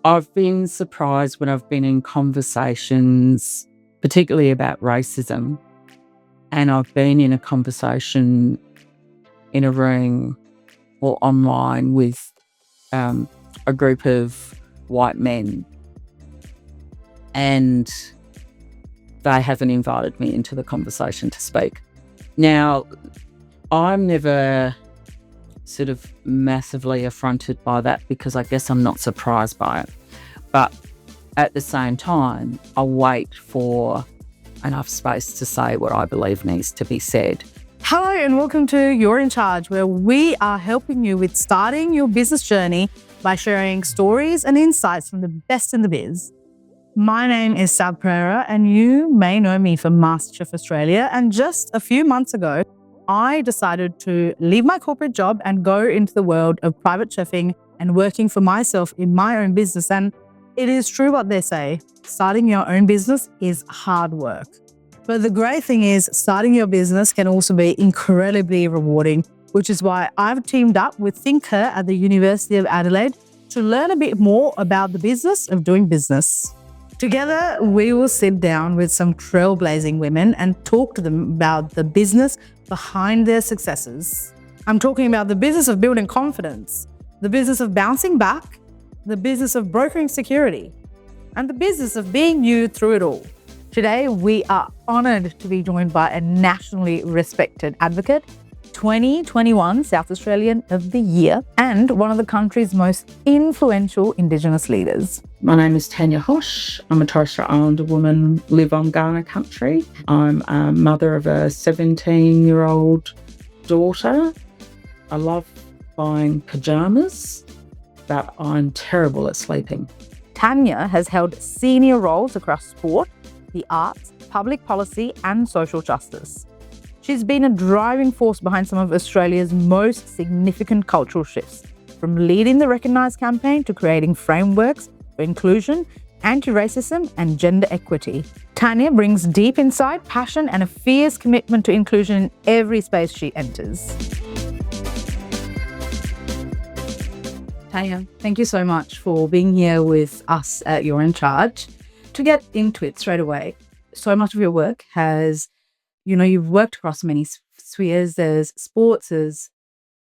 I've been surprised when I've been in conversations, particularly about racism, and I've been in a conversation in a room or online with a group of white men, and they haven't invited me into the conversation to speak. Now, I'm never sort of massively affronted by that because I guess I'm not surprised by it. But at the same time, I'll wait for enough space to say what I believe needs to be said. Hello and welcome to You're in Charge, where we are helping you with starting your business journey by sharing stories and insights from the best in the biz. My name is Sav and you may know me from MasterChef Australia. And just a few months ago, I decided to leave my corporate job and go into the world of private chefing and working for myself in my own business. And it is true what they say, starting your own business is hard work. But the great thing is starting your business can also be incredibly rewarding, which is why I've teamed up with ThincHer at the University of Adelaide to learn a bit more about the business of doing business. Together, we will sit down with some trailblazing women and talk to them about the business behind their successes. I'm talking about the business of building confidence, the business of bouncing back, the business of brokering security, and the business of being you through it all. Today, we are honoured to be joined by a nationally respected advocate, 2021 South Australian of the Year, and one of the country's most influential Indigenous leaders. My name is Tanya Hosch. I'm a Torres Strait Islander woman, live on Kaurna country. I'm a mother of a 17-year-old daughter. I love buying pyjamas, but I'm terrible at sleeping. Tanya has held senior roles across sport, the arts, public policy, and social justice. She's been a driving force behind some of Australia's most significant cultural shifts, from leading the Recognise campaign to creating frameworks for inclusion, anti-racism, and gender equity. Tanya brings deep insight, passion, and a fierce commitment to inclusion in every space she enters. Tanya, thank you so much for being here with us at You're in Charge. To get into it straight away, so much of your work has, you've worked across many spheres. There's sports, there's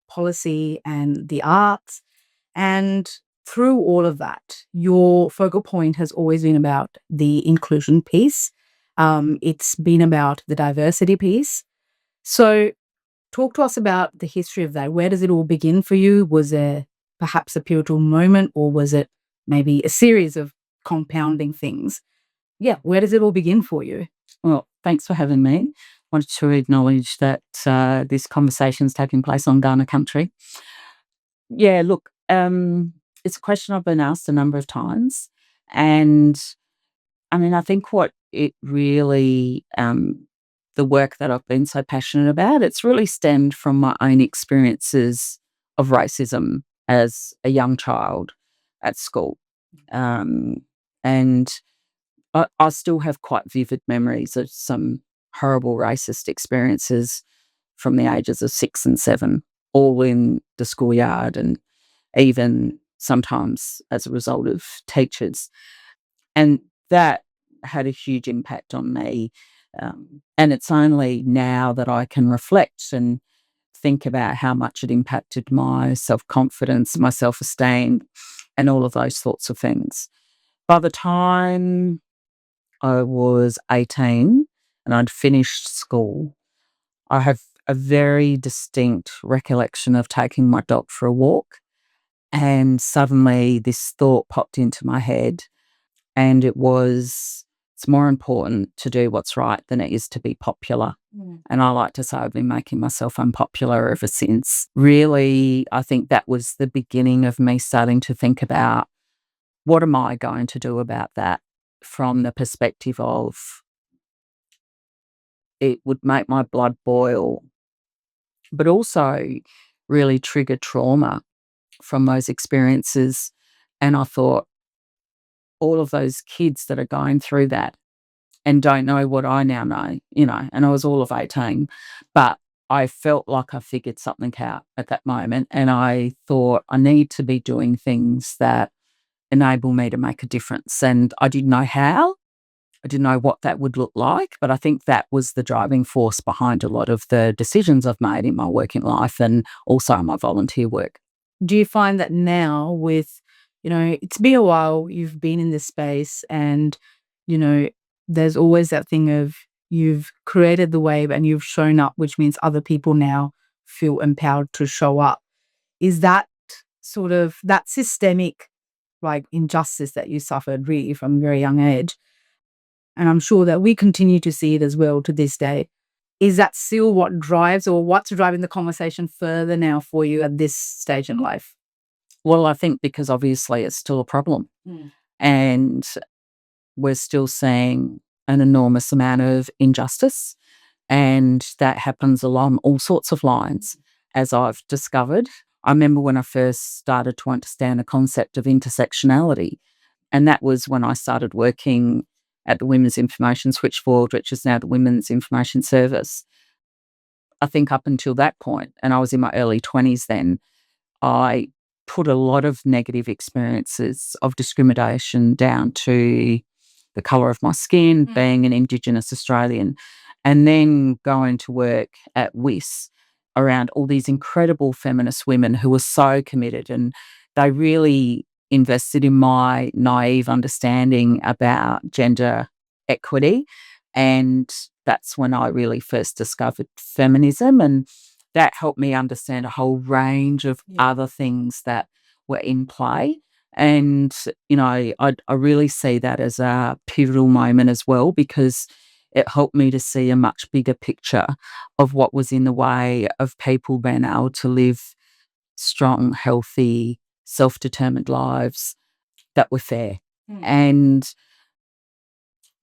policy, and the arts. And through all of that, your focal point has always been about the inclusion piece. It's been about the diversity piece. So talk to us about the history of that. Where does it all begin for you? Was there perhaps a pivotal moment, or was it maybe a series of compounding things? Yeah, where does it all begin for you? Well, thanks for having me. Wanted to acknowledge that this conversation is taking place on Kaurna country. Yeah, look, it's a question I've been asked a number of times. And I mean, I think what it really, the work that I've been so passionate about, it's really stemmed from my own experiences of racism as a young child at school. And I still have quite vivid memories of some horrible racist experiences from the ages of 6 and 7, all in the schoolyard and even sometimes as a result of teachers. And that had a huge impact on me. And it's only now that I can reflect and think about how much it impacted my self-confidence, my self-esteem, and all of those sorts of things. By the time I was 18 and I'd finished school, I have a very distinct recollection of taking my dog for a walk, and suddenly this thought popped into my head, and it's more important to do what's right than it is to be popular. And I like to say I've been making myself unpopular ever since. Really, I think that was the beginning of me starting to think about, what am I going to do about that, from the perspective of it would make my blood boil, but also really trigger trauma from those experiences. And I thought, all of those kids that are going through that and don't know what I now know, and I was all of 18, but I felt like I figured something out at that moment. And I thought, I need to be doing things that enable me to make a difference. And I didn't know how. I didn't know what that would look like, but I think that was the driving force behind a lot of the decisions I've made in my working life and also my volunteer work. Do you find that now with, it's been a while, you've been in this space and, there's always that thing of you've created the wave and you've shown up, which means other people now feel empowered to show up. Is that sort of that systemic like injustice that you suffered really from a very young age? And I'm sure that we continue to see it as well to this day. Is that still what drives or what's driving the conversation further now for you at this stage in life? Well, I think because obviously it's still a problem and we're still seeing an enormous amount of injustice, and that happens along all sorts of lines, as I've discovered. I remember when I first started to understand the concept of intersectionality, and that was when I started working at the Women's Information Switchboard, which is now the Women's Information Service. I think up until that point, and I was in my early 20s then, I put a lot of negative experiences of discrimination down to the colour of my skin, being an Indigenous Australian, and then going to work at WIS around all these incredible feminist women who were so committed, and they really invested in my naive understanding about gender equity. And that's when I really first discovered feminism, and that helped me understand a whole range of other things that were in play. And, I really see that as a pivotal moment as well, because it helped me to see a much bigger picture of what was in the way of people being able to live strong, healthy, self-determined lives that were fair. And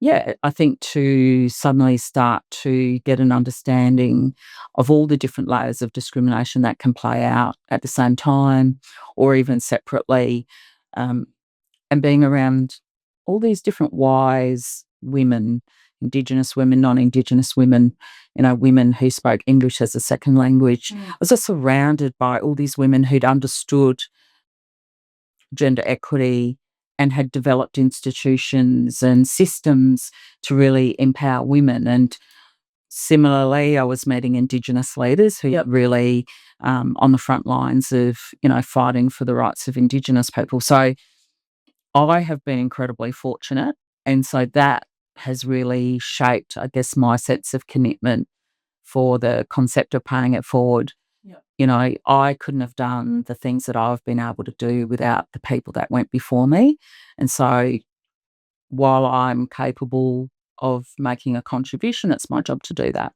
I think to suddenly start to get an understanding of all the different layers of discrimination that can play out at the same time or even separately, and being around all these different wise women, Indigenous women, non-Indigenous women, women who spoke English as a second language. I was just surrounded by all these women who'd understood gender equity and had developed institutions and systems to really empower women. And similarly, I was meeting Indigenous leaders who are really on the front lines of, fighting for the rights of Indigenous people. So I have been incredibly fortunate. And so that has really shaped, I guess, my sense of commitment for the concept of paying it forward. I couldn't have done the things that I've been able to do without the people that went before me. And so while I'm capable of making a contribution, it's my job to do that.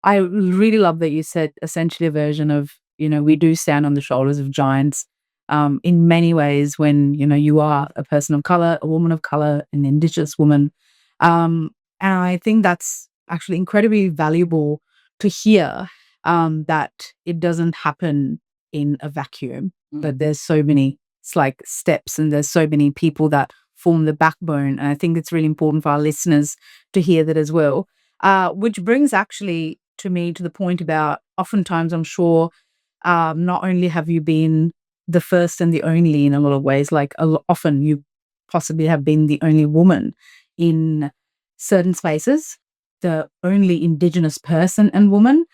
I really love that you said essentially a version of, we do stand on the shoulders of giants in many ways when, you are a person of color, a woman of color, an Indigenous woman. And I think that's actually incredibly valuable to hear that it doesn't happen in a vacuum, but there's so many steps and there's so many people that form the backbone. And I think it's really important for our listeners to hear that as well. Which brings actually to me to the point about oftentimes I'm sure not only have you been the first and the only in a lot of ways, often you possibly have been the only woman in certain spaces, the only Indigenous person and woman.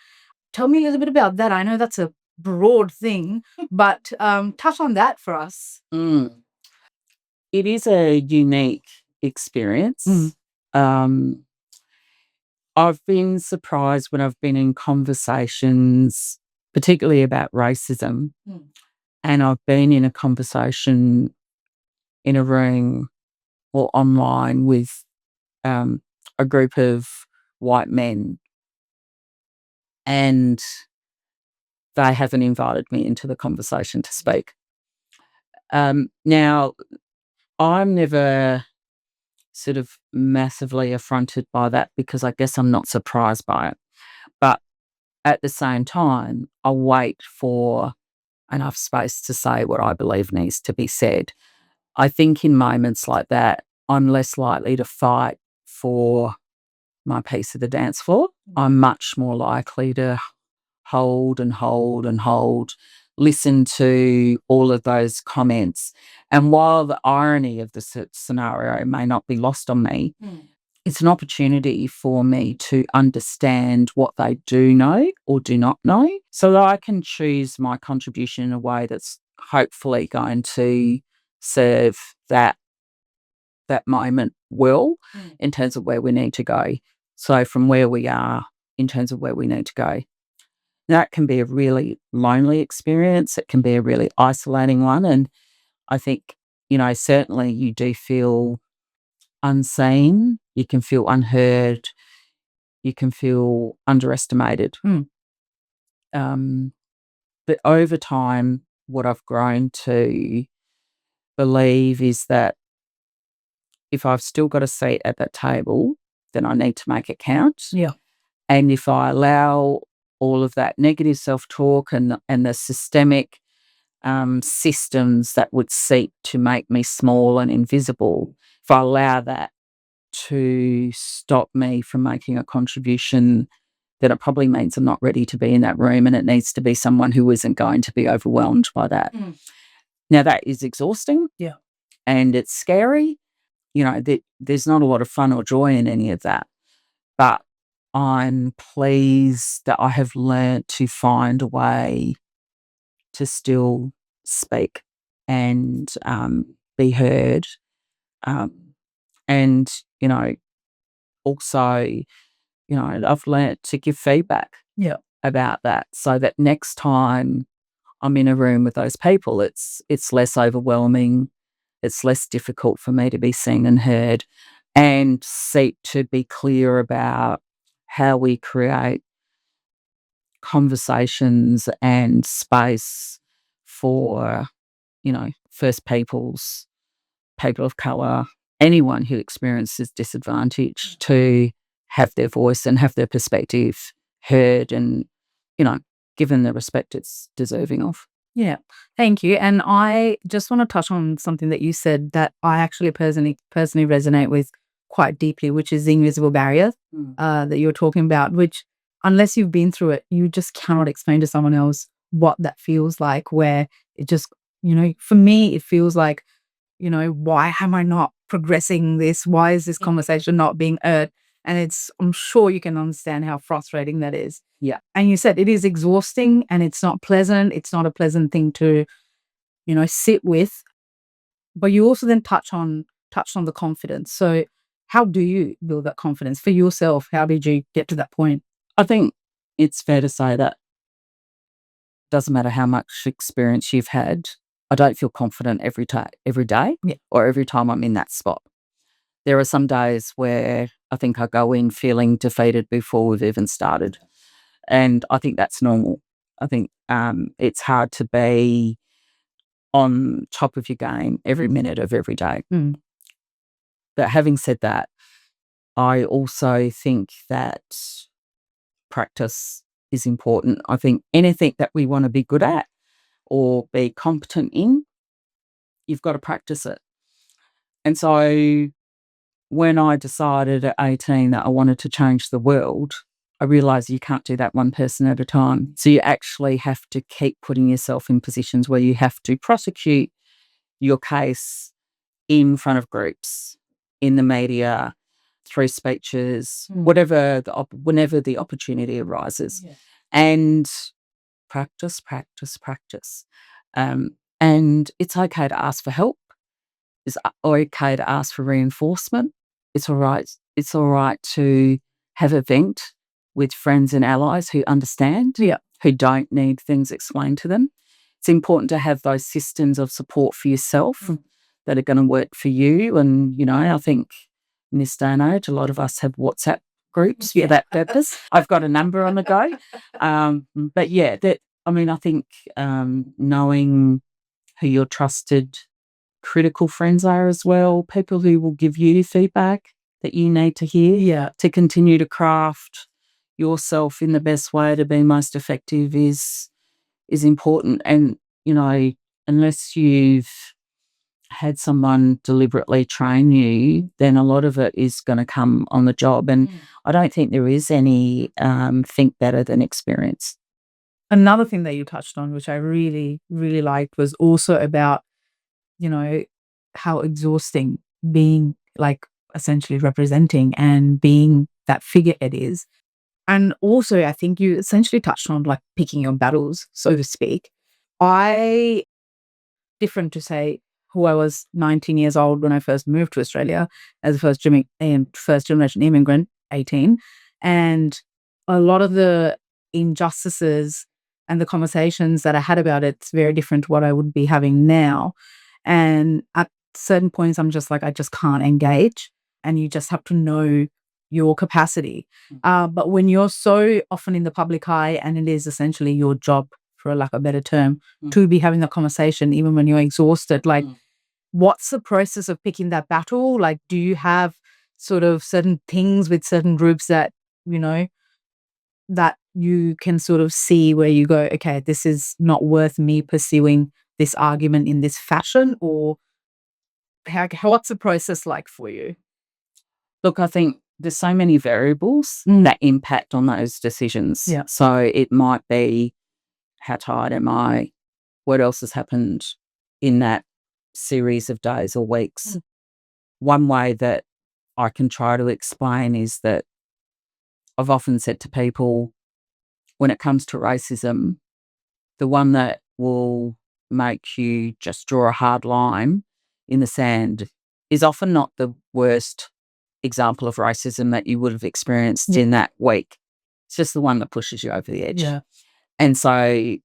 Tell me a little bit about that. I know that's a broad thing, but touch on that for us. It is a unique experience. I've been surprised when I've been in conversations, particularly about racism, and I've been in a conversation in a room or online with a group of white men, and they haven't invited me into the conversation to speak. Now, I'm never sort of massively affronted by that because I guess I'm not surprised by it. But at the same time, I wait for enough space to say what I believe needs to be said. I think in moments like that, I'm less likely to fight for my piece of the dance floor. I'm much more likely to hold and hold and hold listen to all of those comments. And while the irony of the scenario may not be lost on me, it's an opportunity for me to understand what they do know or do not know, so that I can choose my contribution in a way that's hopefully going to serve that moment well in terms of where we need to go. So from where we are in terms of where we need to go. That can be a really lonely experience. It can be a really isolating one. And I think, certainly you do feel unseen. You can feel unheard. You can feel underestimated. But over time, what I've grown to believe is that if I've still got a seat at that table, then I need to make it count. Yeah. And if I allow all of that negative self-talk and the systemic systems that would seek to make me small and invisible, if I allow that to stop me from making a contribution, then it probably means I'm not ready to be in that room, and it needs to be someone who isn't going to be overwhelmed by that. Now, that is exhausting. Yeah. And it's scary. There's not a lot of fun or joy in any of that. But I'm pleased that I have learnt to find a way to still speak and be heard. And, also, I've learnt to give feedback about that, so that next time I'm in a room with those people, it's less overwhelming. It's less difficult for me to be seen and heard, and seek to be clear about how we create conversations and space for, First Peoples, people of colour, anyone who experiences disadvantage to have their voice and have their perspective heard and, given the respect it's deserving of. Yeah, thank you. And I just want to touch on something that you said that I actually personally resonate with quite deeply, which is the invisible barrier that you're talking about, which unless you've been through it, you just cannot explain to someone else what that feels like, where it just, for me, it feels like, why am I not progressing this? Why is this conversation not being heard? And I'm sure you can understand how frustrating that is. Yeah. And you said it is exhausting and it's not pleasant. It's not a pleasant thing to, sit with. But you also then touched on the confidence. So how do you build that confidence for yourself? How did you get to that point? I think it's fair to say that doesn't matter how much experience you've had, I don't feel confident every day or every time I'm in that spot. There are some days where I think I go in feeling defeated before we've even started. And I think that's normal. I think it's hard to be on top of your game every minute of every day. But having said that, I also think that practice is important. I think anything that we want to be good at or be competent in, you've got to practice it. And so when I decided at 18 that I wanted to change the world, I realised you can't do that one person at a time. So you actually have to keep putting yourself in positions where you have to prosecute your case in front of groups, in the media, through speeches, whenever the opportunity arises. Yeah. And practice. And it's okay to ask for help. It's okay to ask for reinforcement. It's all right. It's all right to have a vent with friends and allies who understand, who don't need things explained to them. It's important to have those systems of support for yourself that are going to work for you. And, I think in this day and age, a lot of us have WhatsApp groups for that purpose. I've got a number on the go. But yeah, I think knowing who your trusted critical friends are as well, people who will give you feedback that you need to hear to continue to craft yourself in the best way to be most effective is important. And, unless you've had someone deliberately train you, then a lot of it is going to come on the job. And I don't think there is any think better than experience. Another thing that you touched on, which I really, really liked, was also about, how exhausting being like essentially representing and being that figurehead is. And also, I think you essentially touched on like picking your battles, so to speak. Different to say who I was 19 years old when I first moved to Australia as a first generation immigrant, 18. And a lot of the injustices and the conversations that I had about it's very different to what I would be having now. And at certain points, I'm just like, I just can't engage. And you just have to know your capacity. But when you're so often in the public eye and it is essentially your job, for lack of a better term, to be having the conversation, even when you're exhausted, like, what's the process of picking that battle? Like, do you have sort of certain things with certain groups that, that you can sort of see where you go, okay, this is not worth me pursuing this argument in this fashion? Or what's the process like for you? Look, I think there's so many variables that impact on those decisions. Yeah. So it might be, how tired am I? What else has happened in that series of days or weeks? One way that I can try to explain is that I've often said to people, when it comes to racism, the one that will make you just draw a hard line in the sand is often not the worst example of racism that you would have experienced in that week. It's just the one that pushes you over the edge. Yeah. And so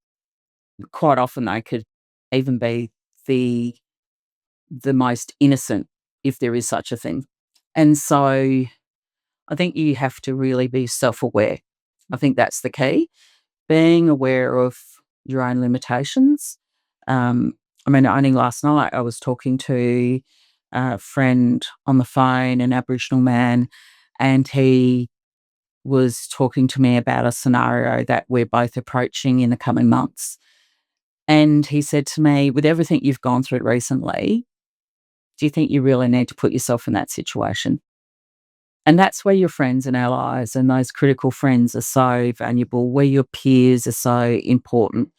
quite often they could even be the most innocent, if there is such a thing. And so I think you have to really be self-aware. I think that's the key. Being aware of your own limitations. Only last night I was talking to a friend on the phone, an Aboriginal man, and he was talking to me about a scenario that we're both approaching in the coming months. And he said to me, with everything you've gone through recently, do you think you really need to put yourself in that situation? And that's where your friends and allies and those critical friends are so valuable, where your peers are so important,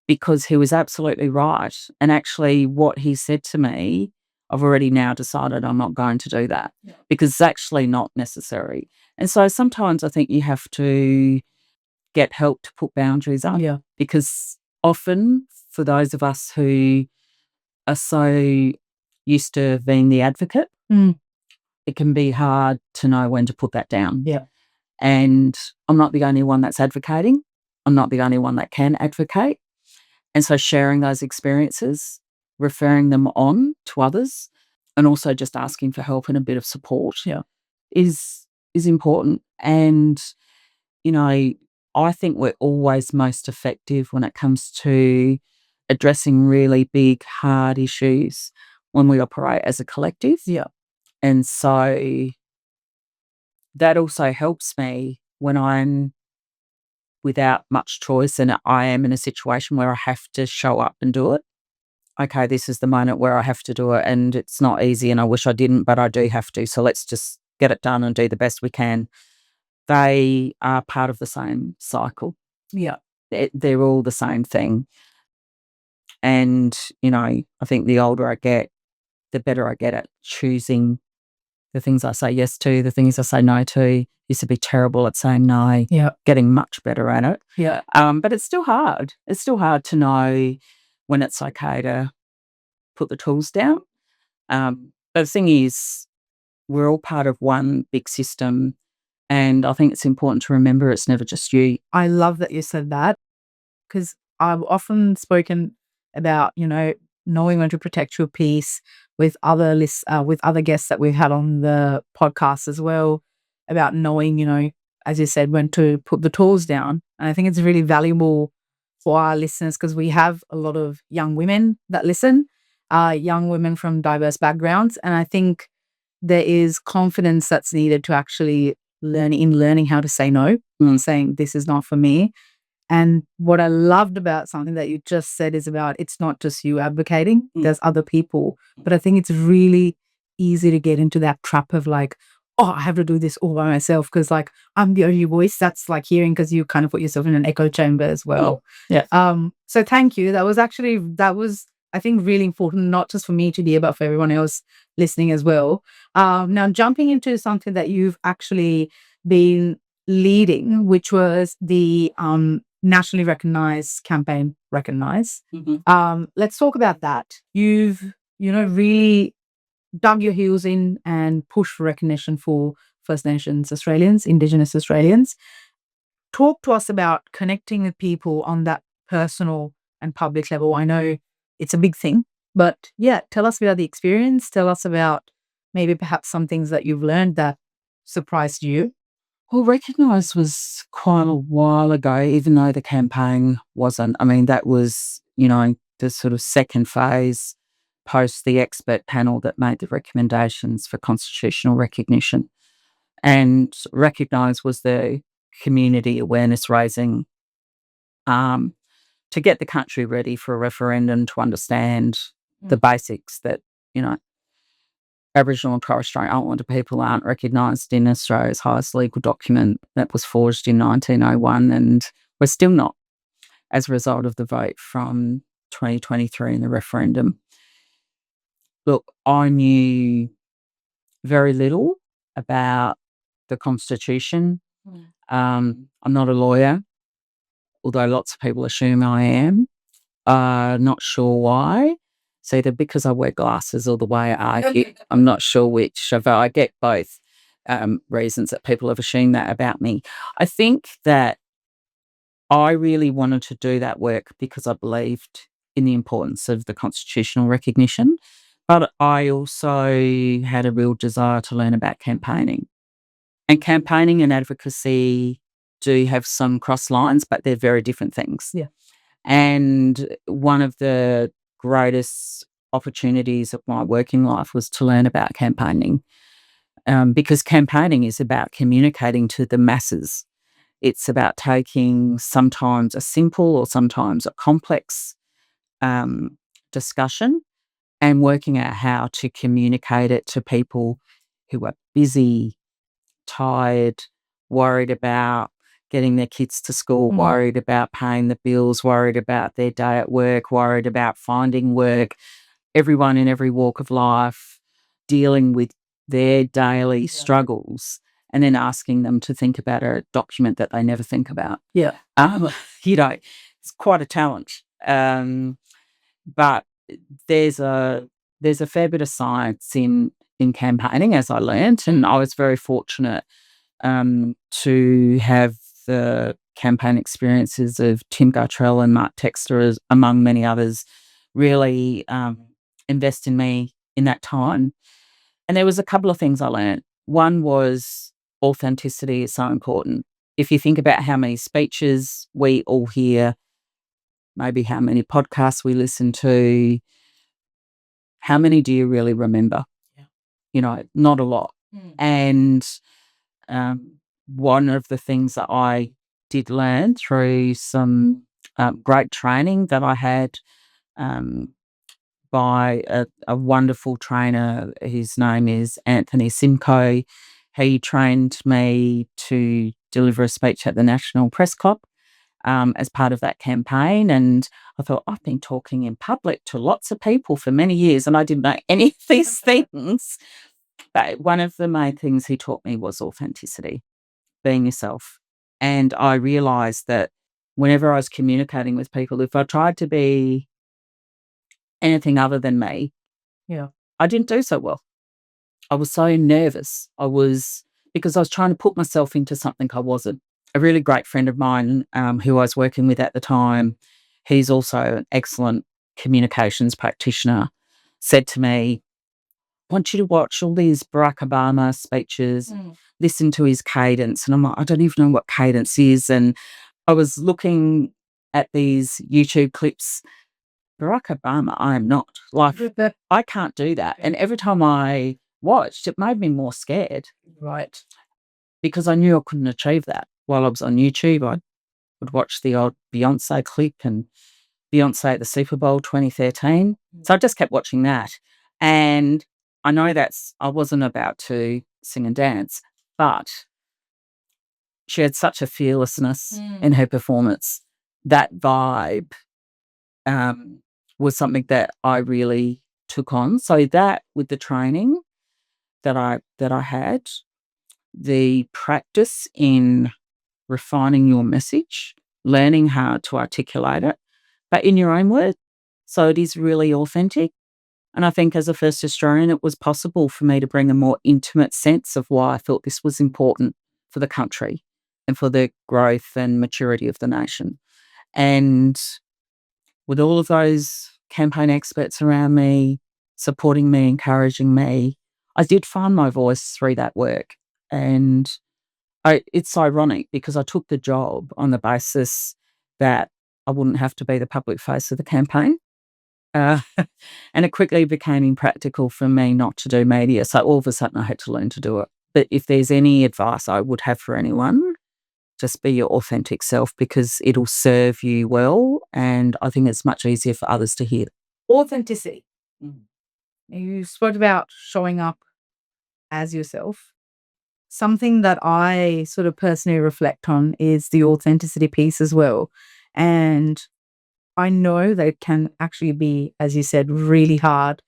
because he was absolutely right. And actually what he said to me, I've already now decided I'm not going to do that because it's actually not necessary. And so sometimes I think you have to get help to put boundaries up because often for those of us who are so used to being the advocate, it can be hard to know when to put that down. Yeah. And I'm not the only one that's advocating. I'm not the only one that can advocate. And so sharing those experiences, referring them on to others, and also just asking for help and a bit of support is important. And, I think we're always most effective when it comes to addressing really big, hard issues when we operate as a collective. Yeah. And so that also helps me when I'm without much choice and I am in a situation where I have to show up and do it. Okay, this is the moment where I have to do it and it's not easy and I wish I didn't, but I do have to. So let's just get it done and do the best we can. They are part of the same cycle. Yeah. They're all the same thing. And, I think the older I get, the better I get at choosing the things I say yes to, the things I say no to. Used to be terrible at saying no. Yeah. Getting much better at it. Yeah. But it's still hard. It's still hard to know when it's okay to put the tools down. But the thing is, we're all part of one big system. And I think it's important to remember it's never just you. I love that you said that because I've often spoken about, knowing when to protect your peace with other guests that we've had on the podcast as well, about knowing, as you said, when to put the tools down. And I think it's really valuable for our listeners because we have a lot of young women that listen, young women from diverse backgrounds. And I think there is confidence that's needed to actually learning how to say no, saying this is not for me. And what I loved about something that you just said is about it's not just you advocating, there's other people. But I think it's really easy to get into that trap of like, oh, I have to do this all by myself because like I'm the only voice that's like hearing because you kind of put yourself in an echo chamber as well. Yeah. So thank you. That was I think really important, not just for me to hear, but for everyone else listening as well. Now jumping into something that you've actually been leading, which was the nationally recognized campaign Recognize. Let's talk about that. You've, really dug your heels in and pushed for recognition for First Nations Australians, Indigenous Australians. Talk to us about connecting with people on that personal and public level. I know it's a big thing, but yeah, tell us about the experience. Tell us about maybe perhaps some things that you've learned that surprised you. Well, Recognise was quite a while ago, even though the campaign wasn't. I mean, that was, the sort of second phase post the expert panel that made the recommendations for constitutional recognition. And Recognise was the community awareness raising to get the country ready for a referendum to understand the basics that, Aboriginal and Torres Strait Islander people aren't recognised in Australia's highest legal document that was forged in 1901, and we're still not, as a result of the vote from 2023 in the referendum. Look, I knew very little about the Constitution. I'm not a lawyer, although lots of people assume I am. Not sure why. It's either because I wear glasses or the way I argue. I'm not sure which, although I get both reasons that people have assumed that about me. I think that I really wanted to do that work because I believed in the importance of the constitutional recognition, but I also had a real desire to learn about campaigning. And campaigning and advocacy do have some cross lines, but they're very different things. Yeah. And one of the greatest opportunities of my working life was to learn about campaigning, because campaigning is about communicating to the masses. It's about taking sometimes a simple or sometimes a complex discussion and working out how to communicate it to people who are busy, tired, worried about getting their kids to school, worried about paying the bills, worried about their day at work, worried about finding work, everyone in every walk of life dealing with their daily struggles, and then asking them to think about a document that they never think about. Yeah. It's quite a challenge. But there's a fair bit of science in campaigning, as I learnt, and I was very fortunate to have the campaign experiences of Tim Gartrell and Mark Texter, among many others, really invest in me in that time. And there was a couple of things I learned. One was authenticity is so important. If you think about how many speeches we all hear, maybe how many podcasts we listen to, how many do you really remember? Yeah. Not a lot. And one of the things that I did learn through some great training that I had by a wonderful trainer, his name is Anthony Simcoe. He trained me to deliver a speech at the National Press Club as part of that campaign. And I thought, I've been talking in public to lots of people for many years and I didn't know any of these things. But one of the main things he taught me was authenticity, being yourself. And I realised that whenever I was communicating with people, if I tried to be anything other than me, I didn't do so well. I was so nervous. Because I was trying to put myself into something I wasn't. A really great friend of mine who I was working with at the time, he's also an excellent communications practitioner, said to me, I want you to watch all these Barack Obama speeches, listen to his cadence. And I'm like, I don't even know what cadence is. And I was looking at these YouTube clips. Barack Obama, I am not. Like, I can't do that. And every time I watched, it made me more scared. Right. Because I knew I couldn't achieve that. While I was on YouTube, I would watch the odd Beyonce clip and Beyonce at the Super Bowl 2013. So I just kept watching that. And I know I wasn't about to sing and dance, but she had such a fearlessness in her performance. That vibe was something that I really took on. So that with the training that I had, the practice in refining your message, learning how to articulate it, but in your own words. So it is really authentic. And I think as a first Australian, it was possible for me to bring a more intimate sense of why I felt this was important for the country and for the growth and maturity of the nation. And with all of those campaign experts around me, supporting me, encouraging me, I did find my voice through that work. And it's ironic because I took the job on the basis that I wouldn't have to be the public face of the campaign. And it quickly became impractical for me not to do media. So all of a sudden I had to learn to do it. But if there's any advice I would have for anyone, just be your authentic self because it'll serve you well. And I think it's much easier for others to hear. Authenticity. You spoke about showing up as yourself. Something that I sort of personally reflect on is the authenticity piece as well. And I know that it can actually be, as you said, really hard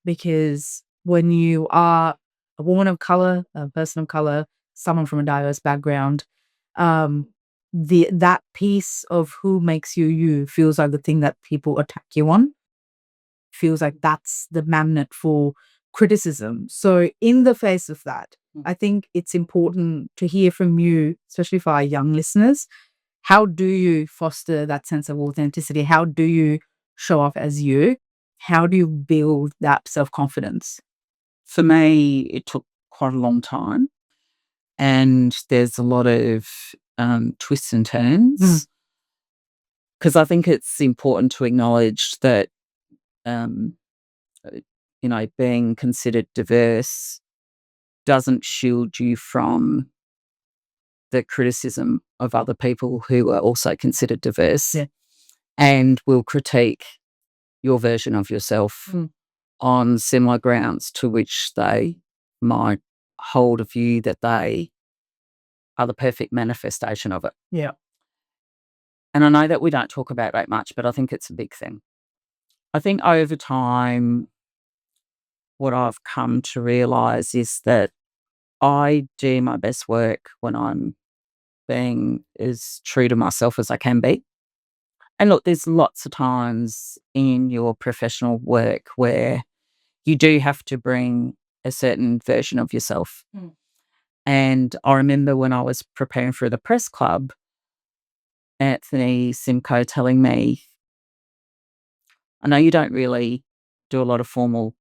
because when you are a woman of color, a person of color, someone from a diverse background, that piece of who makes you you feels like the thing that people attack you on. Feels like that's the magnet for criticism. So in the face of that, I think it's important to hear from you, especially for our young listeners. How do you foster that sense of authenticity? How do you show up as you? How do you build that self-confidence? For me, it took quite a long time. And there's a lot of twists and turns. Because I think it's important to acknowledge that, being considered diverse doesn't shield you from the criticism of other people who are also considered diverse and will critique your version of yourself on similar grounds to which they might hold a view that they are the perfect manifestation of it. Yeah. And I know that we don't talk about that much, but I think it's a big thing. I think over time, what I've come to realise is that I do my best work when I'm being as true to myself as I can be. And look, there's lots of times in your professional work where you do have to bring a certain version of yourself. And I remember when I was preparing for the press club, Anthony Simcoe telling me, I know you don't really do a lot of formal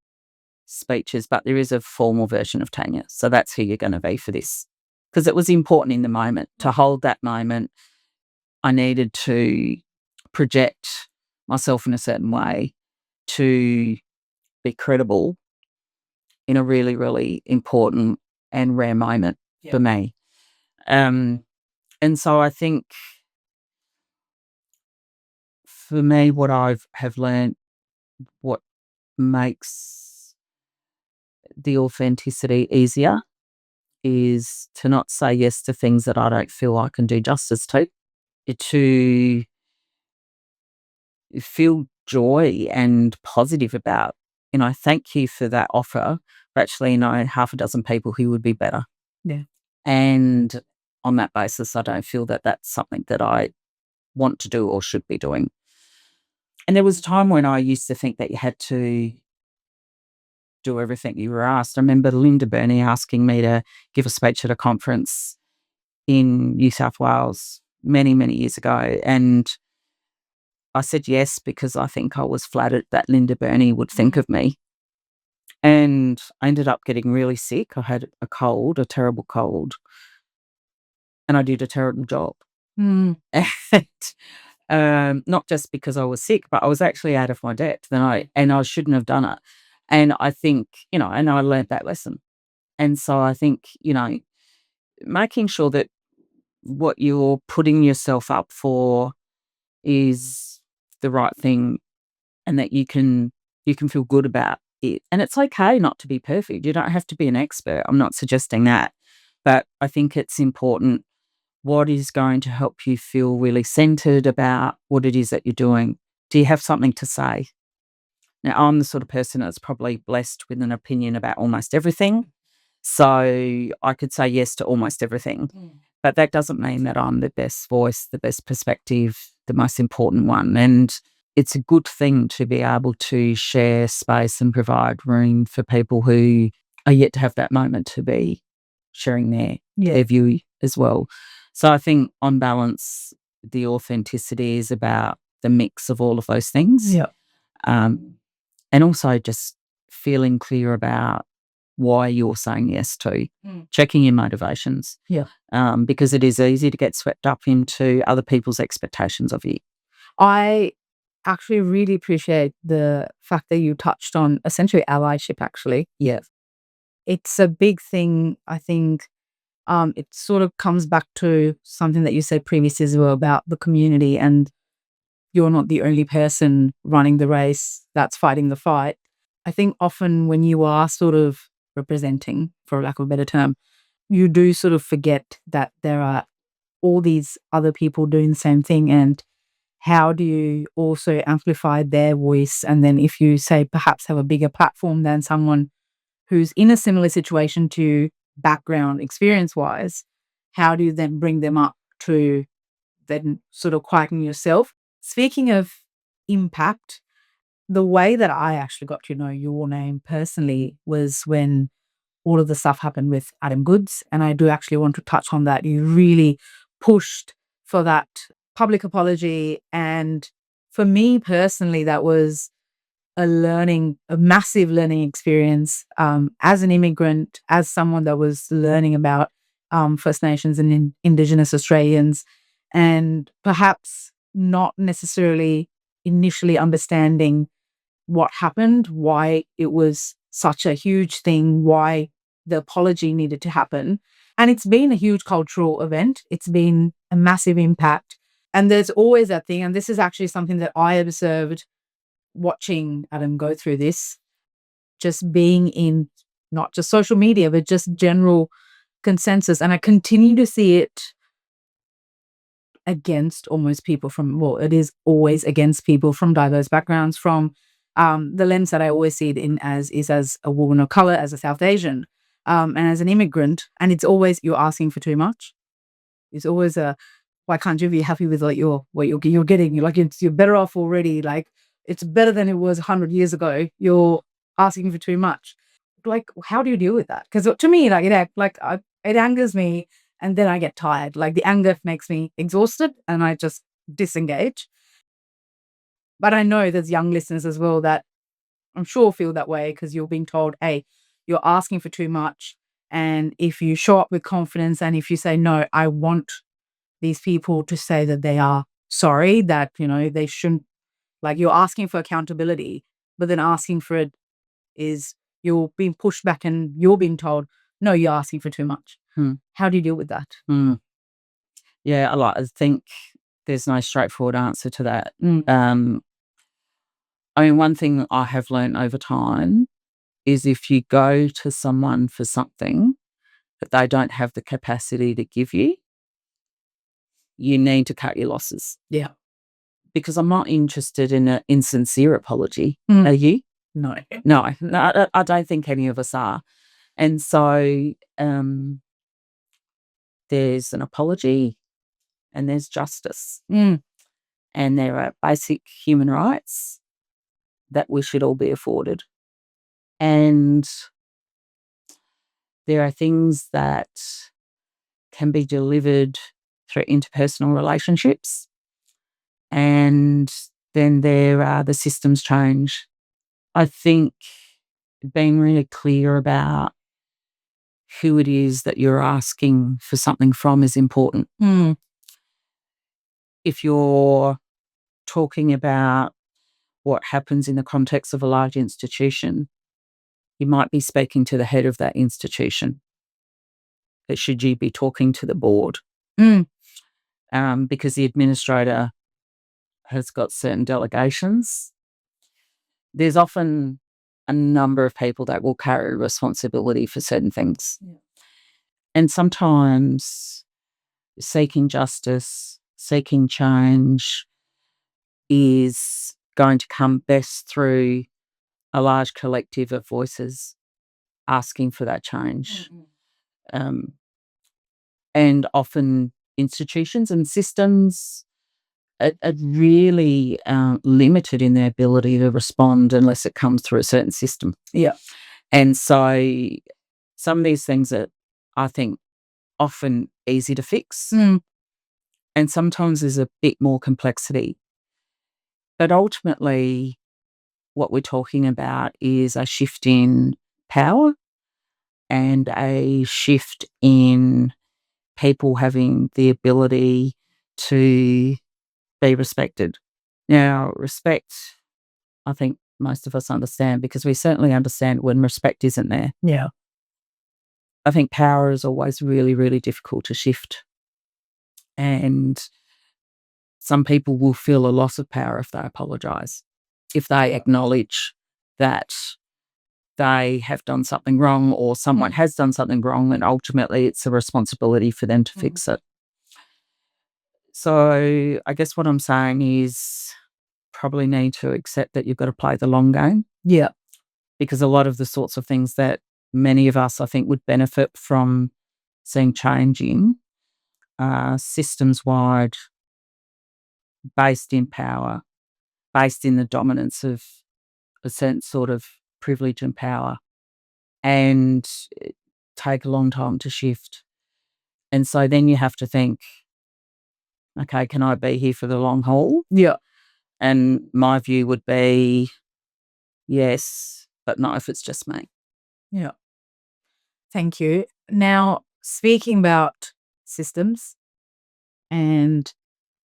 speeches, but there is a formal version of Tanya. So that's who you're going to be for this. Because it was important in the moment to hold that moment. I needed to project myself in a certain way to be credible in a really, really important and rare moment for me. And so I think for me, what I have learned, what makes the authenticity easier is to not say yes to things that I don't feel I can do justice to feel joy and positive about, thank you for that offer, but actually half a dozen people who would be better. Yeah. And on that basis, I don't feel that that's something that I want to do or should be doing. And there was a time when I used to think that you had to do everything you were asked. I remember Linda Burney asking me to give a speech at a conference in New South Wales many, many years ago. And I said yes because I think I was flattered that Linda Burney would think of me. And I ended up getting really sick. I had a cold, a terrible cold, and I did a terrible job. And not just because I was sick, but I was actually out of my depth and I shouldn't have done it. And I think, and I learned that lesson. And so I think, making sure that what you're putting yourself up for is the right thing and that you can feel good about it. And it's okay not to be perfect. You don't have to be an expert. I'm not suggesting that. But I think it's important what is going to help you feel really centered about what it is that you're doing. Do you have something to say? Now, I'm the sort of person that's probably blessed with an opinion about almost everything. So I could say yes to almost everything. But that doesn't mean that I'm the best voice, the best perspective, the most important one. And it's a good thing to be able to share space and provide room for people who are yet to have that moment to be sharing their view as well. So I think on balance, the authenticity is about the mix of all of those things. Yeah. And also just feeling clear about why you're saying yes to, checking your motivations. Yeah. Because it is easy to get swept up into other people's expectations of you. I actually really appreciate the fact that you touched on essentially allyship, actually. Yeah. It's a big thing, I think. It sort of comes back to something that you said previously as well about the community, and you're not the only person running the race that's fighting the fight. I think often when you are sort of representing, for lack of a better term, you do sort of forget that there are all these other people doing the same thing, and how do you also amplify their voice? And then if you say perhaps have a bigger platform than someone who's in a similar situation to you, background experience wise, how do you then bring them up to then sort of quieten yourself? Speaking of impact, the way that I actually got to know your name personally was when all of the stuff happened with Adam Goodes. And I do actually want to touch on that. You really pushed for that public apology. And for me personally, that was a massive learning experience as an immigrant, as someone that was learning about First Nations and Indigenous Australians, and perhaps not necessarily initially understanding what happened, why it was such a huge thing, why the apology needed to happen. And it's been a huge cultural event. It's been a massive impact. And there's always that thing. And this is actually something that I observed watching Adam go through this, just being in not just social media, but just general consensus. And I continue to see it against almost people from, well, it is always against people from diverse backgrounds, from the lens that I always see it in as a woman of color, as a South Asian, and as an immigrant. And it's always, you're asking for too much. It's always why can't you be happy with what you're getting? You're like, you're better off already. Like, it's better than it was 100 years ago. You're asking for too much. Like, how do you deal with that? Because to me, like, it angers me, and then I get tired. Like, the anger makes me exhausted, and I just disengage. But I know there's young listeners as well that I'm sure feel that way, because you're being told, hey, you're asking for too much. And if you show up with confidence, and if you say, no, I want these people to say that they are sorry, that, they shouldn't, like, you're asking for accountability, but then asking for it is you're being pushed back and you're being told, no, you're asking for too much. How do you deal with that? Yeah, I think there's no straightforward answer to that. I mean, one thing I have learned over time is if you go to someone for something that they don't have the capacity to give you, you need to cut your losses. Yeah. Because I'm not interested in an insincere apology. Are you? No, I don't think any of us are. And so there's an apology and there's justice. And there are basic human rights that we should all be afforded. And there are things that can be delivered through interpersonal relationships. And then there are the systems change. I think being really clear about who it is that you're asking for something from is important. If you're talking about what happens in the context of a large institution, you might be speaking to the head of that institution. But should you be talking to the board? Because the administrator has got certain delegations. There's often a number of people that will carry responsibility for certain things. Yeah. And sometimes seeking justice, seeking change is going to come best through a large collective of voices asking for that change. And often institutions and systems are really limited in their ability to respond unless it comes through a certain system. Yeah. And so some of these things are, I think, often easy to fix. And sometimes there's a bit more complexity. But ultimately, what we're talking about is a shift in power and a shift in people having the ability to be respected. Now, respect, I think most of us understand, because we certainly understand when respect isn't there. Yeah. I think power is always really, really difficult to shift. And some people will feel a loss of power if they apologise, if they acknowledge that they have done something wrong or someone has done something wrong, and ultimately it's a responsibility for them to fix it. So I guess what I'm saying is probably need to accept that you've got to play the long game. Yeah. Because a lot of the sorts of things that many of us, I think, would benefit from seeing change in are systems-wide, based in power, based in the dominance of a certain sort of privilege and power, and take a long time to shift. And so then you have to think, okay, can I be here for the long haul? Yeah. And my view would be yes, but not if it's just me. Yeah. Thank you. Now, speaking about systems, and,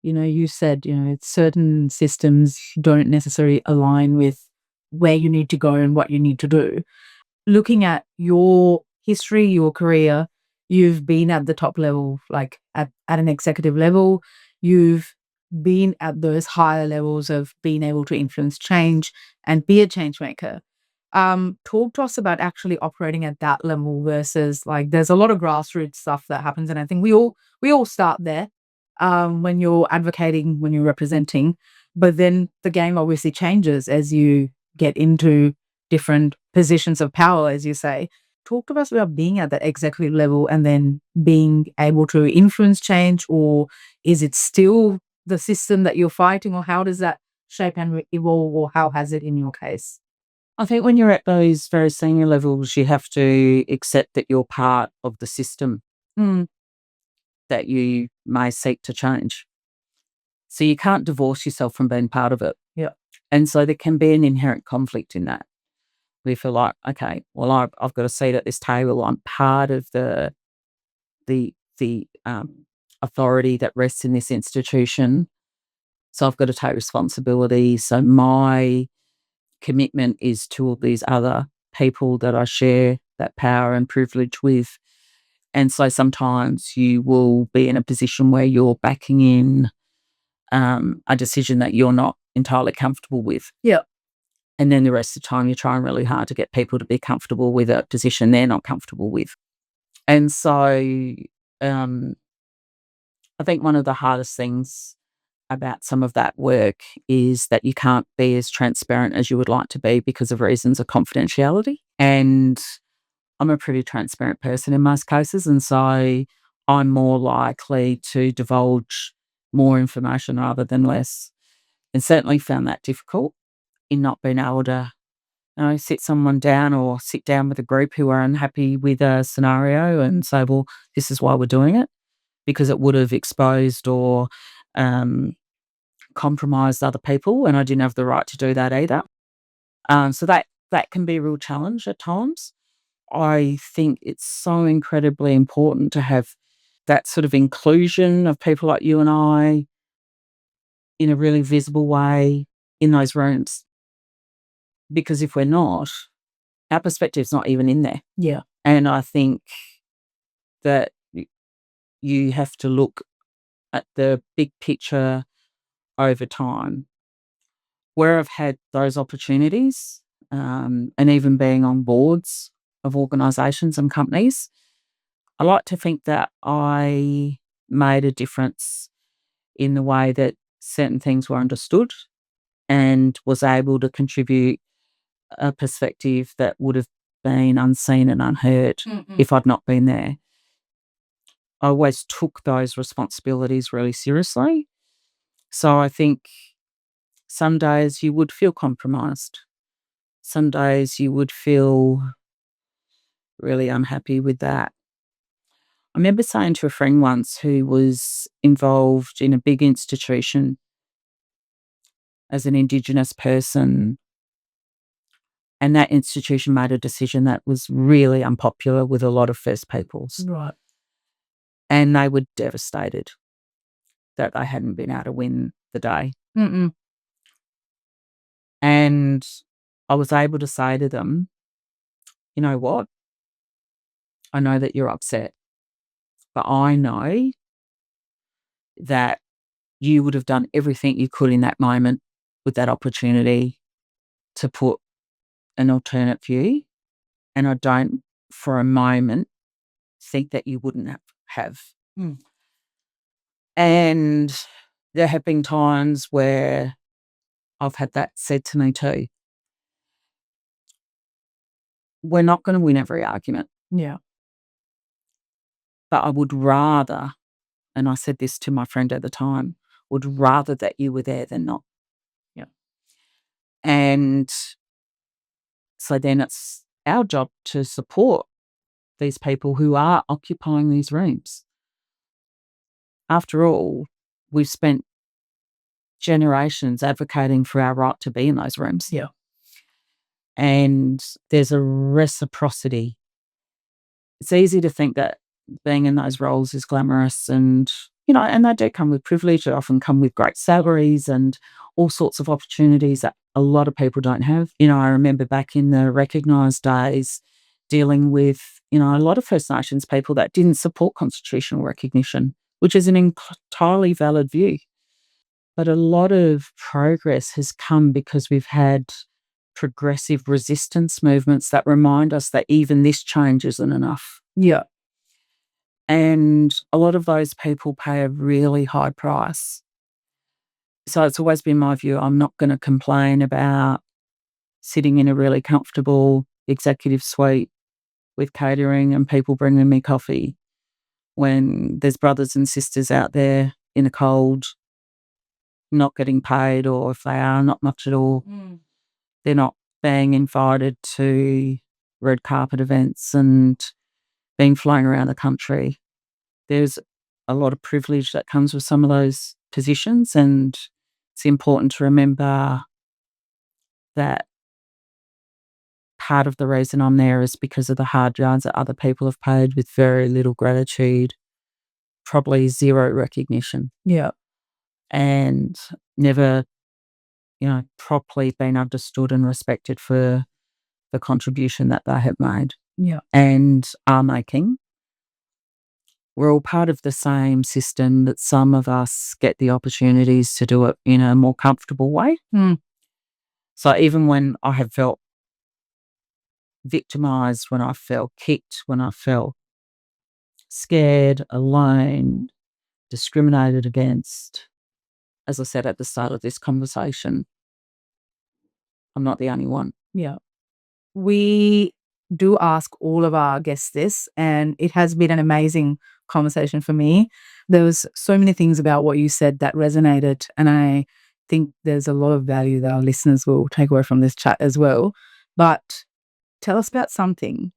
you said, certain systems don't necessarily align with where you need to go and what you need to do. Looking at your history, your career, you've been at the top level, like at an executive level. You've been at those higher levels of being able to influence change and be a change maker. Talk to us about actually operating at that level versus, like, there's a lot of grassroots stuff that happens, and I think we all start there when you're advocating, when you're representing, but then the game obviously changes as you get into different positions of power, as you say. Talk to us about being at that executive level and then being able to influence change, or is it still the system that you're fighting, or how does that shape and evolve, or how has it in your case? I think when you're at those very senior levels, you have to accept that you're part of the system that you may seek to change. So you can't divorce yourself from being part of it. Yeah. And so there can be an inherent conflict in that. We feel like, okay, well, I've got a seat at this table. I'm part of the authority that rests in this institution. So I've got to take responsibility. So my commitment is to all these other people that I share that power and privilege with. And so sometimes you will be in a position where you're backing in a decision that you're not entirely comfortable with. Yeah. And then the rest of the time you're trying really hard to get people to be comfortable with a position they're not comfortable with. And so I think one of the hardest things about some of that work is that you can't be as transparent as you would like to be because of reasons of confidentiality. And I'm a pretty transparent person in most cases, and so I'm more likely to divulge more information rather than less. And certainly found that difficult in not being able to sit someone down or sit down with a group who are unhappy with a scenario and say, well, this is why we're doing it, because it would have exposed or compromised other people, and I didn't have the right to do that either. So that can be a real challenge at times. I think it's so incredibly important to have that sort of inclusion of people like you and I in a really visible way in those rooms. Because if we're not, our perspective's not even in there. Yeah. And I think that you have to look at the big picture over time. Where I've had those opportunities, and even being on boards of organisations and companies. I like to think that I made a difference in the way that certain things were understood and was able to contribute a perspective that would have been unseen and unheard if I'd not been there. I always took those responsibilities really seriously. So I think some days you would feel compromised. Some days you would feel really unhappy with that. I remember saying to a friend once who was involved in a big institution as an Indigenous person, and that institution made a decision that was really unpopular with a lot of First Peoples. Right. And they were devastated that they hadn't been able to win the day. And I was able to say to them, you know what? I know that you're upset, but I know that you would have done everything you could in that moment with that opportunity to put an alternate view. And I don't for a moment think that you wouldn't have. And there have been times where I've had that said to me too. We're not going to win every argument. Yeah. But I would rather, and I said this to my friend at the time, would rather that you were there than not. Yeah. And so then it's our job to support these people who are occupying these rooms. After all, we've spent generations advocating for our right to be in those rooms. Yeah. And there's a reciprocity. It's easy to think that being in those roles is glamorous and, and they do come with privilege. They often come with great salaries and all sorts of opportunities that a lot of people don't have. I remember back in the recognised days dealing with, a lot of First Nations people that didn't support constitutional recognition, which is an entirely valid view. But a lot of progress has come because we've had progressive resistance movements that remind us that even this change isn't enough. Yeah. And a lot of those people pay a really high price. So it's always been my view, I'm not going to complain about sitting in a really comfortable executive suite with catering and people bringing me coffee when there's brothers and sisters out there in the cold not getting paid, or if they are, not much at all. They're not being invited to red carpet events and being flown around the country. There's a lot of privilege that comes with some of those positions, and it's important to remember that part of the reason I'm there is because of the hard yards that other people have paid with very little gratitude, probably zero recognition. Yeah. And never, properly been understood and respected for the contribution that they have made. Yeah. And are making. We're all part of the same system, that some of us get the opportunities to do it in a more comfortable way. So even when I have felt victimised, when I felt kicked, when I felt scared, alone, discriminated against, as I said at the start of this conversation, I'm not the only one. Yeah. We do ask all of our guests this, and it has been an amazing conversation for me. There was so many things about what you said that resonated, and I think there's a lot of value that our listeners will take away from this chat as well. But tell us about something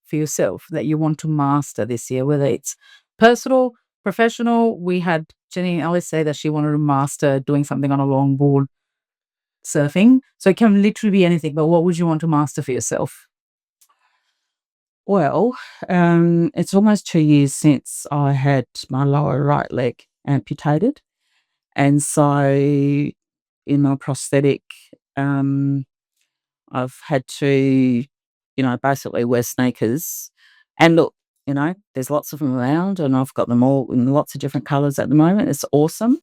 for yourself that you want to master this year, whether it's personal, professional. We had Jenny Ellis say that she wanted to master doing something on a longboard, surfing. So it can literally be anything, but what would you want to master for yourself? Well, it's almost 2 years since I had my lower right leg amputated. And so in my prosthetic, I've had to, basically wear sneakers. And look, there's lots of them around and I've got them all in lots of different colours at the moment. It's awesome.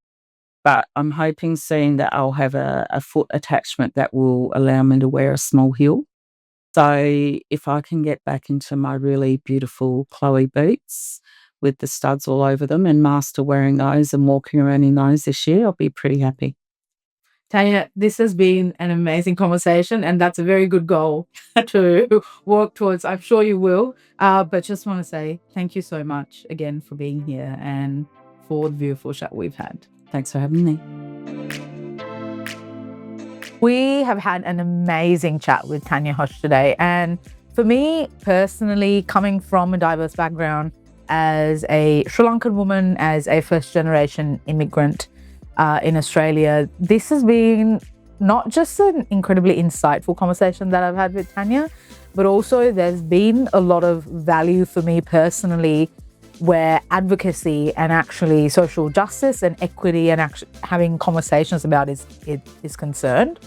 But I'm hoping soon that I'll have a foot attachment that will allow me to wear a small heel. So if I can get back into my really beautiful Chloe boots with the studs all over them and master wearing those and walking around in those this year, I'll be pretty happy. Tanya, this has been an amazing conversation, and that's a very good goal to work towards. I'm sure you will. But just want to say thank you so much again for being here and for the beautiful chat we've had. Thanks for having me. We have had an amazing chat with Tanya Hosch today. And for me personally, coming from a diverse background as a Sri Lankan woman, as a first-generation immigrant in Australia, this has been not just an incredibly insightful conversation that I've had with Tanya, but also there's been a lot of value for me personally where advocacy and actually social justice and equity and having conversations about it is concerned.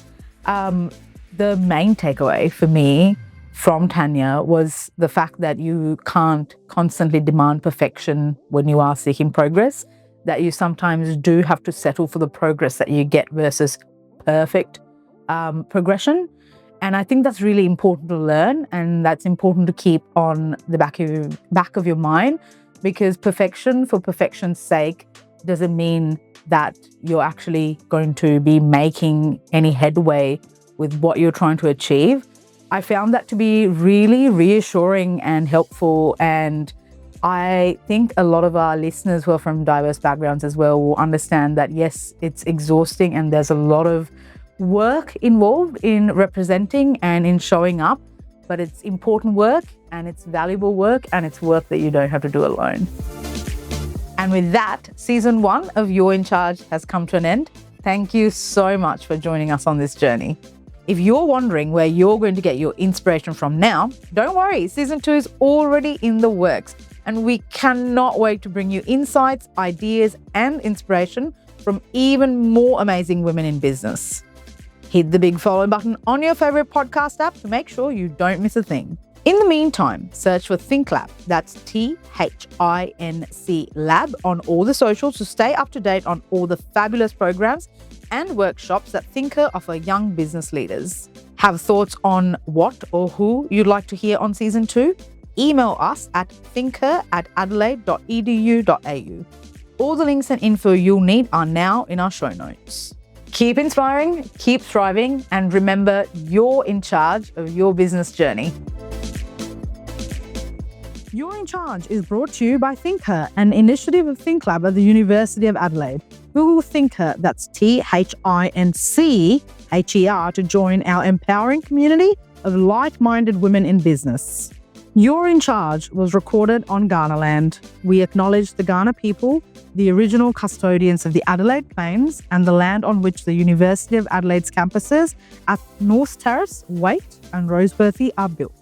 The main takeaway for me from Tanya was the fact that you can't constantly demand perfection when you are seeking progress, that you sometimes do have to settle for the progress that you get versus perfect progression. And I think that's really important to learn, and that's important to keep on the back of your mind, because perfection for perfection's sake doesn't mean that you're actually going to be making any headway with what you're trying to achieve. I found that to be really reassuring and helpful, and I think a lot of our listeners who are from diverse backgrounds as well will understand that, yes, it's exhausting and there's a lot of work involved in representing and in showing up, but it's important work and it's valuable work and it's work that you don't have to do alone. And with that, season 1 of You're in Charge has come to an end. Thank you so much for joining us on this journey. If you're wondering where you're going to get your inspiration from now, don't worry, season 2 is already in the works. And we cannot wait to bring you insights, ideas, and inspiration from even more amazing women in business. Hit the big follow button on your favorite podcast app to make sure you don't miss a thing. In the meantime, search for ThincLab, that's ThincLab on all the socials to stay up to date on all the fabulous programs and workshops that ThincHer offer young business leaders. Have thoughts on what or who you'd like to hear on season 2? Email us at thinkher@adelaide.edu.au. All the links and info you'll need are now in our show notes. Keep inspiring, keep thriving, and remember, you're in charge of your business journey. You're in Charge is brought to you by ThincHer, an initiative of ThincLab at the University of Adelaide. Google ThincHer, that's ThincHer, to join our empowering community of like-minded women in business. You're in Charge was recorded on Kaurna land. We acknowledge the Kaurna people, the original custodians of the Adelaide Plains, and the land on which the University of Adelaide's campuses at North Terrace, Waite and Roseworthy are built.